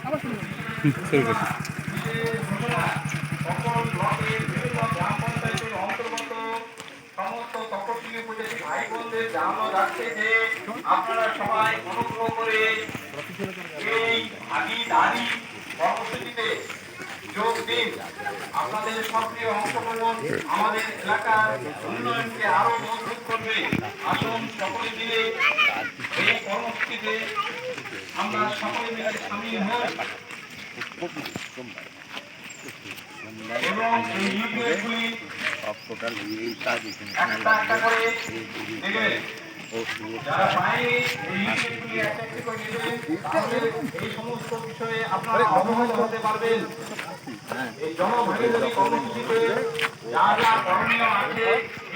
শুরু করছি। সমস্ত তপশিলি উপজাতি ভাই বোনদের জানানো যাচ্ছে যে আপনারা সবাই অনুগ্রহ করে এই ভাগিদারি কর্মসূচিতে যোগ দিন। আপনাদের সক্রিয় অংশগ্রহণ আমাদের এলাকার উন্নয়নকে আরো মজবুত করবে। আসুন সকলে মিলে এই কর্মসূচিতে আমরা সকলে মিলে সামিল হই এবং এই ইউনিটগুলি একটা একটা করে নেবেন। যারা পায়নি এই ইউনিটগুলি একটা একটা করে নেবেন, তাহলে এই সমস্ত বিষয়ে আপনারা অবগত হতে পারবেন। এই জনভাগিদারি কর্মসূচিতে যা যা করণীয় আছে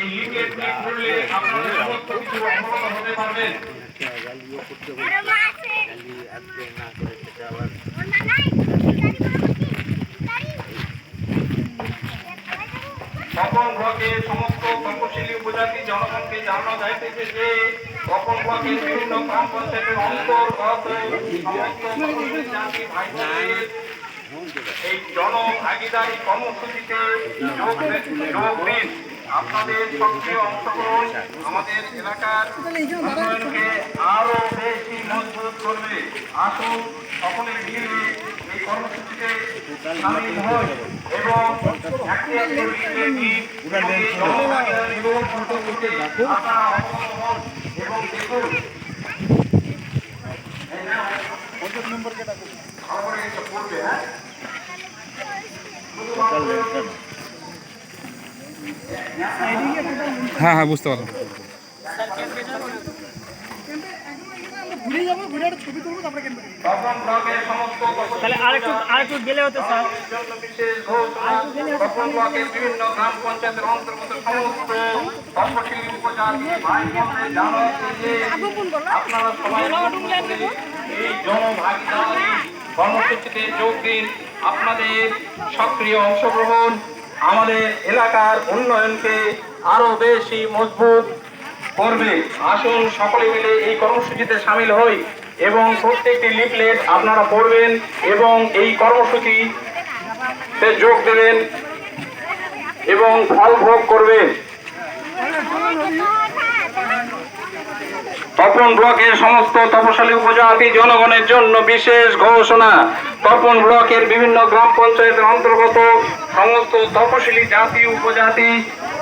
এই ইউনিটগুলি করলে আপনারা সমস্ত কিছু অবগত হতে পারবেন। তপন ব্লকের সমস্ত তপশিলি উপজাতি জনগণকে জানানো যাইতেছে যে তপন ব্লকের বিভিন্ন গ্রাম পঞ্চায়েতের অন্তর্গত সমস্ত তপশিলি জাতি ভাই বোনদের এই জনভাগিদারি কর্মসূচিতে যোগ দিন। আপনাদের সক্রিয় অংশগ্রহণ আমাদের এলাকার উন্নয়নকে আরো বেশি মজবুত করবে। আসুন সকলে মিলে এই কর্মসূচিতে সামিল হন এবং একটি একটি আপনারা অবগত হন এবং দেখুন খবরে এসে পড়বে। হ্যাঁ হ্যাঁ, বুঝতে পারলাম। তাহলে আরেকটু গেলে হতো স্যার। বিভিন্ন গ্রাম পঞ্চায়েতের অন্তর্গত সমস্ত তপশিলি উপজাতি ভাই বোনদের জানাচ্ছি যে আপনারা সবাই এই জনভাগিদারি কর্মসূচিতে যোগ দিন। আপনাদের সক্রিয় অংশগ্রহণ আমাদের এলাকার উন্নয়নকে আরো বেশি মজবুত করবে। আসুন সকলে মিলে এই কর্মসূচিতে সামিল হই এবং প্রত্যেকটি লিফলেট আপনারা পড়বেন এবং এই কর্মসূচিতে যোগ দেবেন এবং ফল ভোগ করবেন। তপন ব্লকের সমস্ত তপশিলি উপজাতি জনগণের জন্য বিশেষ ঘোষণা। তপন ব্লকের বিভিন্ন গ্রাম পঞ্চায়েতের অন্তর্গত সমস্ত তপশিলি জাতি উপজাতি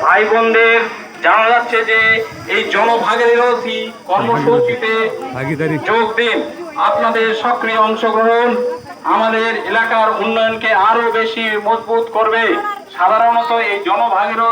ভাই বোনদের জানা যাচ্ছে যে এই জনভাগিদারি কর্মসূচিতে যোগ দিন। আপনাদের সক্রিয় অংশগ্রহণ আমাদের এলাকার উন্নয়নকে আরো বেশি মজবুত করবে। সাধারণত এই জনভাগিদারি